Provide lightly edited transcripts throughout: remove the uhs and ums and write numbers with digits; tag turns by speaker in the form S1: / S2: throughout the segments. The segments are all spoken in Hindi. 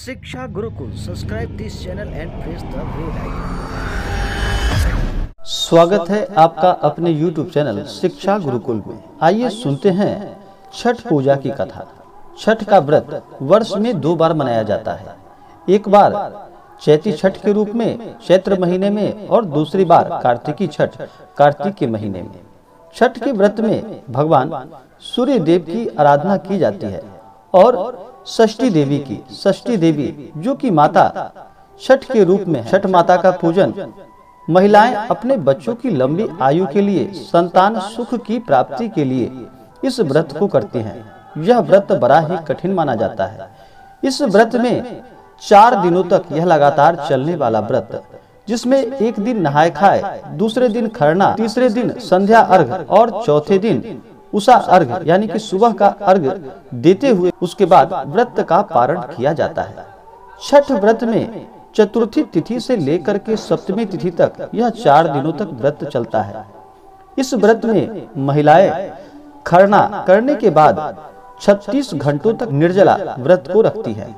S1: शिक्षा Gurukul subscribe this channel and press the bell icon.
S2: स्वागत है आपका अपने YouTube चैनल शिक्षा गुरुकुल में। आइए सुनते हैं छठ पूजा की कथा। छठ का व्रत वर्ष में 2 बार मनाया जाता है। एक बार चैती छठ के रूप में चैत्र महीने में और दूसरी बार कार्तिकी छठ कार्तिक के महीने में। छठ के व्रत में भगवान सूर्य देव की आराधना की जाती है और षष्ठी देवी जो कि माता छठ के रूप में छठ माता का पूजन महिलाएं अपने बच्चों की लंबी आयु के लिए संतान सुख की प्राप्ति के लिए इस व्रत को करती हैं। यह व्रत बड़ा ही कठिन माना जाता है। इस व्रत में 4 दिनों तक यह लगातार चलने वाला व्रत, जिसमें एक दिन नहाय खाए, दूसरे दिन खरना, तीसरे दिन संध्या अर्घ और चौथे दिन उषा अर्घ यानी कि सुबह का अर्घ देते हुए उसके बाद व्रत का पारण किया जाता है। छठ व्रत में चतुर्थी तिथि से लेकर के सप्तमी तिथि तक यह 4 दिनों तक व्रत चलता है। इस व्रत में महिलाएं खरना करने के बाद 36 घंटों तक निर्जला व्रत को रखती है।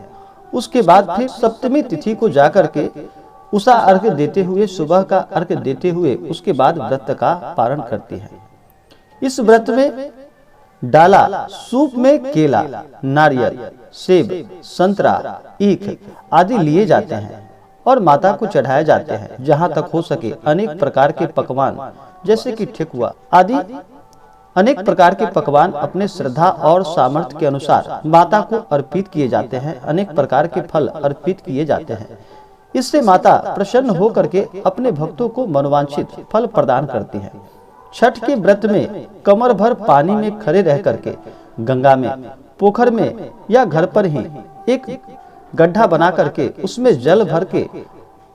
S2: उसके बाद फिर सप्तमी तिथि को जाकर के उषा अर्घ देते हुए, सुबह का अर्घ देते हुए उसके बाद व्रत का पारण करती है। इस व्रत में डाला सूप में केला, नारियल, सेब, संतरा, ईख आदि लिए जाते हैं और माता को चढ़ाए जाते हैं। जहां तक हो सके अनेक प्रकार के पकवान जैसे कि ठेकुआ आदि अनेक प्रकार के पकवान अपने श्रद्धा और सामर्थ्य के अनुसार माता को अर्पित किए जाते हैं। अनेक प्रकार के फल अर्पित किए जाते हैं। इससे माता प्रसन्न होकर के अपने भक्तों को मनोवांछित फल प्रदान करती है। छठ के व्रत में कमर भर पानी में खड़े रह करके गंगा में, पोखर में या घर पर ही एक गड्ढा बना करके उसमें जल भर के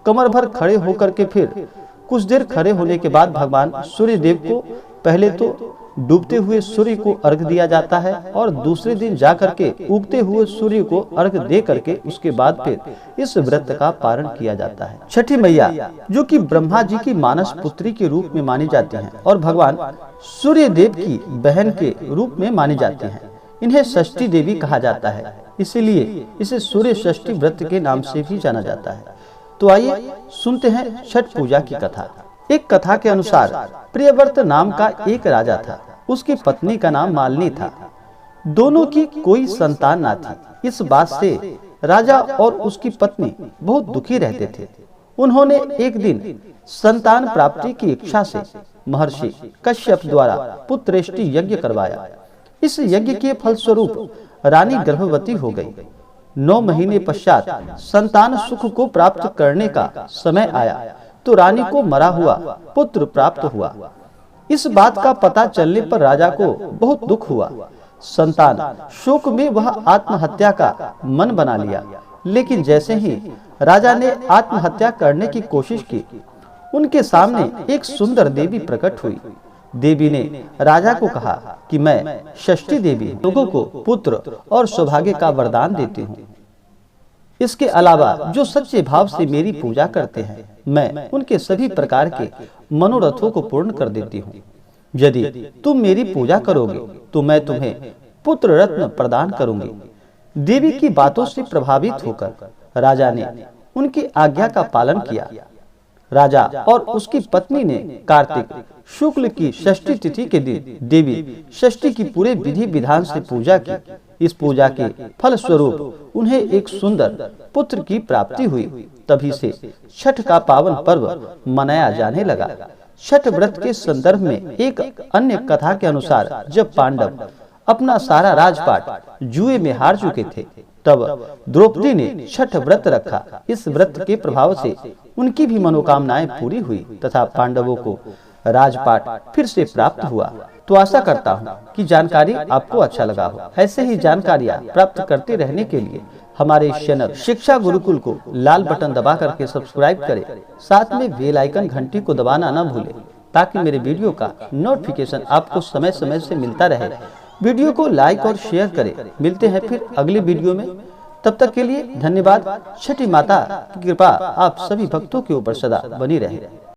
S2: कमर भर खड़े होकर के फिर कुछ देर खड़े होने के बाद भगवान सूर्य देव को पहले तो डूबते हुए सूर्य को अर्घ दिया जाता है और दूसरे दिन जाकर के उगते हुए सूर्य को अर्घ दे करके उसके बाद फिर इस व्रत का पारण किया जाता है। छठी मैया जो कि ब्रह्मा जी की मानस पुत्री के रूप में मानी जाती हैं और भगवान सूर्य देव की बहन के रूप में मानी जाती हैं। इन्हें षष्ठी देवी कहा जाता है, इसीलिए इसे सूर्य षष्ठी व्रत के नाम से भी जाना जाता है। तो आइए सुनते हैं छठ पूजा की कथा। एक कथा के अनुसार प्रियव्रत नाम का एक राजा था। उसकी पत्नी का नाम मालिनी था। दोनों की कोई संतान ना थी। इस बात से राजा और उसकी पत्नी बहुत दुखी रहते थे। उन्होंने एक दिन संतान प्राप्ति की इच्छा से महर्षि कश्यप द्वारा पुत्रेष्टि यज्ञ करवाया। इस यज्ञ के फलस्वरूप रानी गर्भवती हो गई। 9 महीने पश्चात संतान सुख को प्राप्त करने का समय आया तो रानी को मरा हुआ पुत्र प्राप्त हुआ। इस बात का पता चलने पर राजा को बहुत दुख हुआ। संतान शोक में वह आत्महत्या का मन बना लिया। लेकिन जैसे ही राजा ने आत्महत्या करने की कोशिश की, उनके सामने एक सुंदर देवी प्रकट हुई। देवी ने राजा को कहा कि मैं षष्ठी देवी लोगों को पुत्र और सौभाग्य का वरदान देती हूँ। इसके अलावा जो सच्चे भाव से मेरी पूजा करते हैं, मैं उनके सभी प्रकार के मनोरथों को पूर्ण कर देती हूँ। यदि तुम मेरी पूजा करोगे तो मैं तुम्हें पुत्र रत्न प्रदान करूंगी। देवी की बातों से प्रभावित होकर राजा ने उनकी आज्ञा का पालन किया। राजा और उसकी पत्नी ने कार्तिक शुक्ल की षष्ठी तिथि के दिन देवी षष्ठी की पूरे विधि विधान से पूजा की। इस पूजा के फल स्वरूप उन्हें एक सुंदर पुत्र की प्राप्ति हुई। तभी से छठ का पावन पर्व मनाया जाने लगा। छठ व्रत के संदर्भ में एक अन्य कथा के अनुसार जब पांडव अपना सारा राजपाट जुए में हार चुके थे, तब द्रौपदी ने छठ व्रत रखा। इस व्रत के प्रभाव से उनकी भी मनोकामनाएं पूरी हुई तथा पांडवों को राजपाट फिर से प्राप्त हुआ। तो आशा करता हूँ कि जानकारी आपको अच्छा लगा हो। ऐसे ही जानकारियाँ प्राप्त करते रहने के लिए हमारे इस चैनल शिक्षा गुरुकुल को लाल बटन दबा करके सब्सक्राइब करें। साथ में बेल आइकन घंटी को दबाना न भूलें ताकि मेरे वीडियो का नोटिफिकेशन आपको समय समय से मिलता रहे। वीडियो को लाइक और शेयर करें। मिलते हैं फिर अगले वीडियो में। तब तक के लिए धन्यवाद। छठी माता की कृपा आप सभी भक्तों के ऊपर सदा बनी रहे।